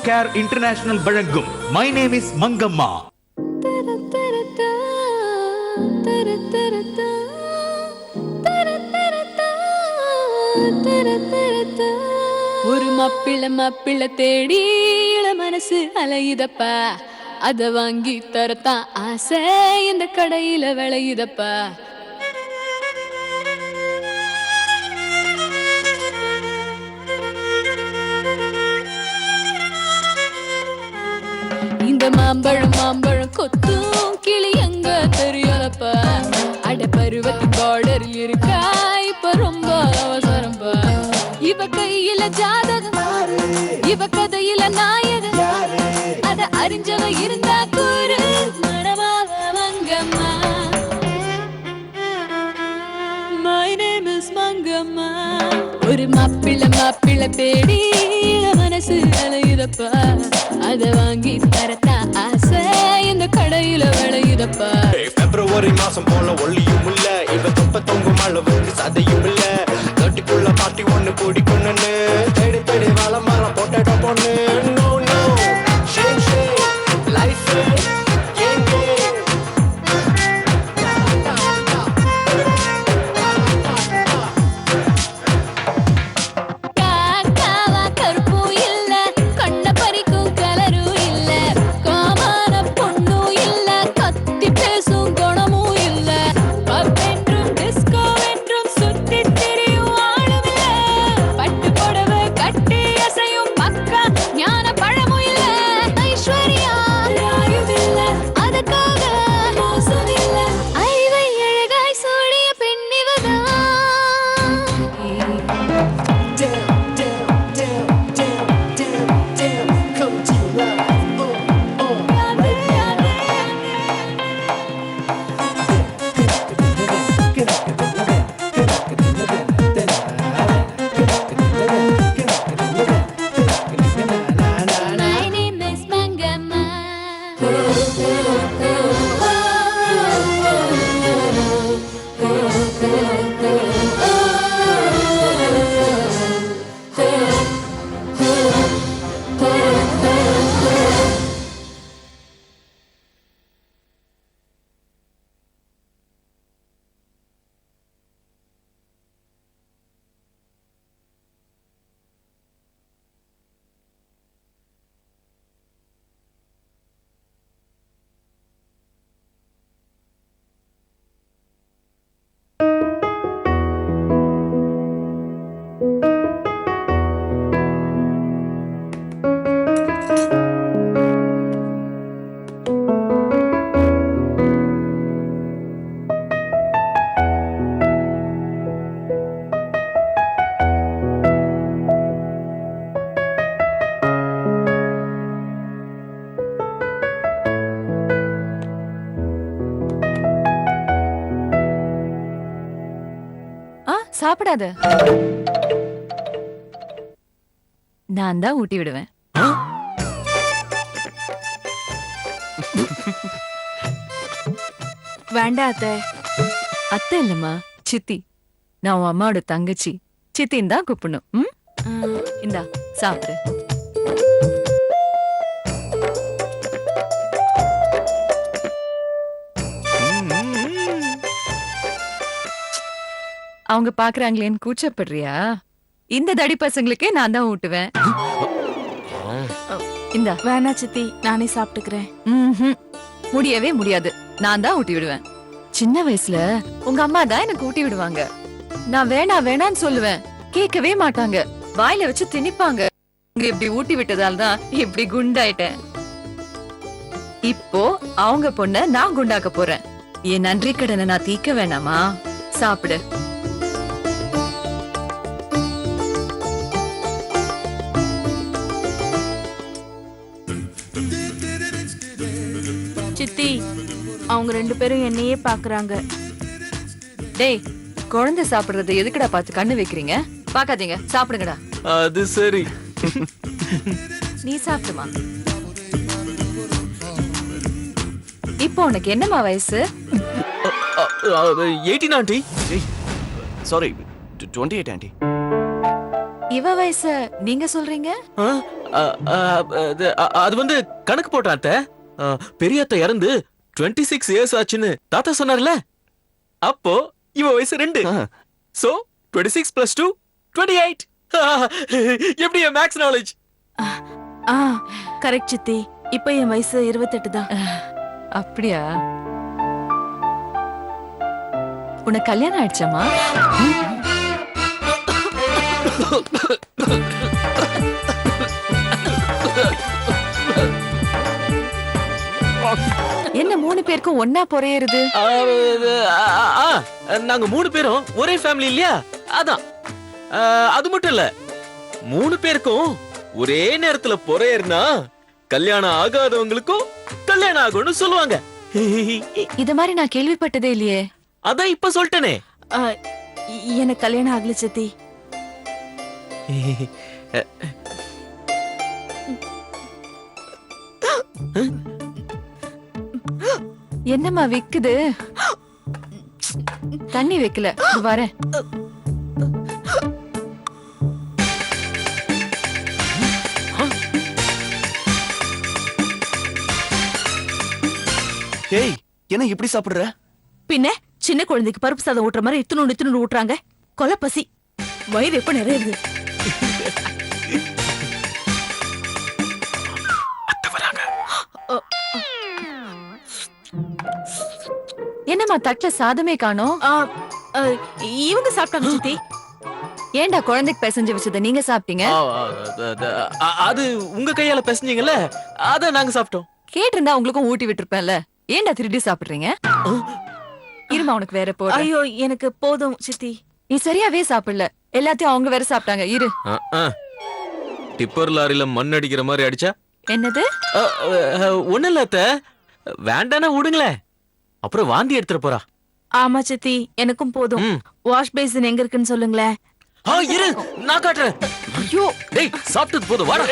Care international வழங்கும் my name is Mangamma. ஒரு மாப்பிள்ள தேடி இள மனசு அலையுதப்பா, அத வாங்கி தரத்தான் ஆசை இந்த கடையில விளையுதப்பா. இந்த மாம்பழம் கொத்தும் கிளி எங்க தெரியலப்பா, அட பருவத்தின் பார்டரில் இருக்கா இப்ப ரொம்ப அவசரம்பா. இவ கையில ஜாதகம், இவ கதையில நாயகன், அத அறிஞ்சவ இருந்தா கூறு மனமாக Mangamma. My name is Mangamma. ஒரு மாப்பிள்ள தேடி மனசு அலையுதப்பா, அத வாங்கி தரத்தா ஆசை இந்த கடையில விளையுதப்பா. பிப்ரவரி மாசம் போல ஒல்லியும் இல்ல, இவ தொப்ப தொங்கும் அளவுக்கு சதையும் இல்ல. தொட்டிக்குள்ள பாட்டி ஒண்ணு கூடிக்கொன்னு தேடி தேடி வாழ மரம் போட்டோ பொண்ணு. No no shame shame life சாப்பிடாத, நான் தான் ஊட்டி விடுவேன். வேண்டாம் அத்தை. அத்தை இல்லம்மா, சித்தி. நான் உன் அம்மாவோட தங்கச்சி, சித்தின்னு தான் கூப்பிடணும். இந்தா சாப்பிடு. அவங்க பாக்குறாங்களேன்னு கூச்சப்படுறியா? இந்த தடி பசங்களுக்கே நான் தான் ஊட்டுவேன். இந்த வேணா சித்தி, நானே சாப்பிட்டுக்கிறேன். முடியவே முடியாது, நான் தான் ஊட்டி விடுவேன். சின்ன வயசுல உங்க அம்மா தான் எனக்கு ஊட்டி விடுவாங்க. நான் வேணான்னு சொல்லுவேன், கேட்கவே மாட்டாங்க, வாயில வச்சு திணிப்பாங்க. இப்படி ஊட்டி விட்டதால தான் இப்படி குண்டாயிட்டேன். இப்போ அவங்க பொண்ண நான் குண்டாக்க போறேன். என் நன்றி கடனை நான் தீர்க்க வேணாமா? சாப்பிடு. சித்தி, அவங்க 2 பேரும் என்னையே பாக்குறாங்க. டேய், குழந்தை சாப்பிடுறது எதுக்குடா பார்த்து கண்ணு வைக்கிறீங்க? பாக்காதீங்க, சாப்பிடுங்கடா. அது சரி. நீ சாப்பிடுமா. இப்போ உனக்கு என்னமா வயசு? 18 ஆண்டி. Sorry, 28 aunty. இவ வயசு நீங்க சொல்றீங்க? அது வந்து கணக்கு போட்டான் அத்தை. பெரியத்த இறந்து 26 இயர்ஸ் ஆச்சுன்னு தாத்தா சொன்னார்ல. அப்போ இவ வயசு 2. சோ 26 + 2 28. எப்படி மேக்ஸ் நாலேஜ்? ஆ கரெக்ட் சித்தி. இப்ப என் வயசு 28 தான். அப்படியா? உனக்கு கல்யாணம் ஆயிடுச்சாமா? என்ன 3 பேருக்கும் ஒன்னா பொறையறது? நாங்க 3 பேரும் ஒரே ஃபேமிலி இல்லையா, அதான். அது மட்டும் இல்ல, 3 பேருக்கும் ஒரே நேரத்துல பொறையறனா கல்யாணம் ஆகாதவங்களுக்கும் கல்யாணம் ஆகும்னு சொல்லுவாங்க. இத மாதிரி நான் கேள்விப்பட்டதே இல்லையே. அதான் இப்ப சொல்லிட்டேனே. ஆ, எனக்கு கல்யாணம் ஆகல சித்தி. என்னம்மா விக்குது? தண்ணி வைக்கல, வரேன். ஏய், என்ன இப்படி சாப்பிடுற? பின்ன சின்ன குழந்தைக்கு பருப்பு சாதம் ஊட்டுற மாதிரி இத்துணு ஊட்டுறாங்க. கொலை பசி, வயிறு எப்ப நிறையுது? என்னம்மா தட்டுல சாதமே காணோம்? இவங்க சாப்பிட்டாங்க சித்தி. ஏன்டா குழந்தைக்கு பிசைஞ்சு வச்சத நீங்க சாப்பிட்டீங்க? அது உங்க கையால பேசுனீங்கல்ல, அத நாங்க சாப்பிட்டோம். கேட்டிருந்தா உங்களுக்கும் ஊட்டி விட்டுருப்பேன்ல. ஏன்டா திருடி சாப்பிடுறீங்க? இருமா, உனக்கு வேற போடு. ஐயோ எனக்கு போதும் சித்தி. நீ சரியாவே சாப்பிடல, எல்லாத்தையும் அவங்க வேற சாப்பிட்டாங்க. இரு. டிப்பர் லாரியில மண் அடிக்கிற மாதிரி அடிச்சா? என்னது? ஒண்ணு இல்ல அத்தை, வேண்டானா விடுங்களே, அப்புறம் வாந்தி எடுத்துற போறா. ஆமா சித்தி, எனக்கும் போதும். வாஷ் பேசின் எங்க இருக்குன்னு சொல்லுங்களேன். இரு, நான் காட்டுறேன். ஐயோ, டேய், சாப்பிட்டது போதும், வாடா.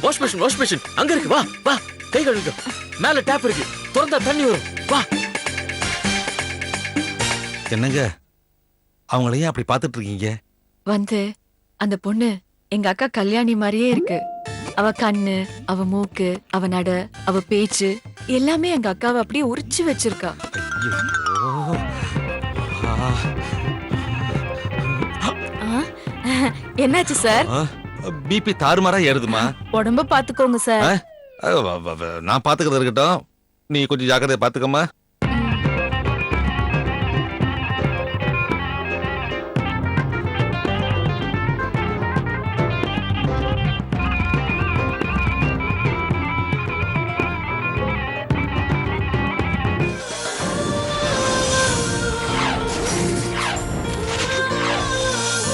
வாஷ் பேஷன் அங்க இருக்கு, வா வா. கை கழுவுங்க, மேல டேப் இருக்கு, திறந்தா தண்ணி வரும், வா. என்னங்க அவங்கள ஏன் அப்படி பாத்துட்டு இருக்கீங்க? வந்து அந்த பொண்ணு எங்க அக்கா கல்யாணி மாதிரியே இருக்கு. அவ கண்ணு, அவ மூக்கு, அவ நட, அவ பேச்சு எல்லாமே எங்க அக்காவை அப்படியே உரிச்சு வச்சிருக்கா. என்னாச்சு சார்? பிபி தாறுமாறா ஏறுதுமா. உடம்ப பாத்துக்கோங்க சார். நான் பாத்துக்கிறது இருக்கட்டும், நீ கொஞ்சம் ஜாக்கிரதையா பாத்துக்கம்மா.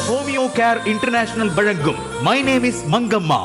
ஹோமியோ கேர் இன்டர்நேஷனல் வழங்கும் மை நேம் இஸ் மங்கம்மா.